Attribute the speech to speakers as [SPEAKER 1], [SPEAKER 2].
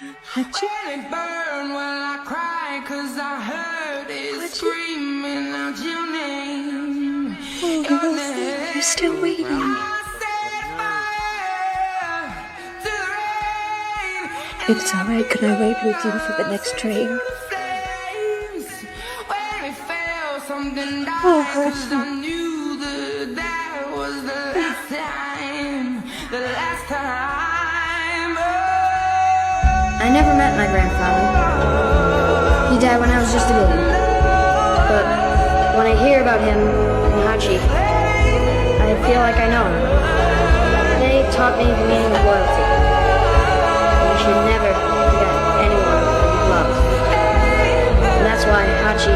[SPEAKER 1] Hachi?
[SPEAKER 2] When it burned, well, I cried 'cause I heard it screaming out your name.
[SPEAKER 1] Oh,
[SPEAKER 2] Your name.
[SPEAKER 1] you're still waiting.
[SPEAKER 2] I set fire to the rain.
[SPEAKER 1] If it's alright, can I wait with you for the next train?
[SPEAKER 2] Flames. When it fell, something died,
[SPEAKER 1] Oh,
[SPEAKER 2] 'cause I
[SPEAKER 1] Hachi.
[SPEAKER 2] knew that was the last time. The last time.
[SPEAKER 3] I never met my grandfather. He died when I was just a baby. But when I hear about him and Hachi, I feel like I know him. They taught me the meaning of loyalty. You should never forget anyone you love. And that's why Hachi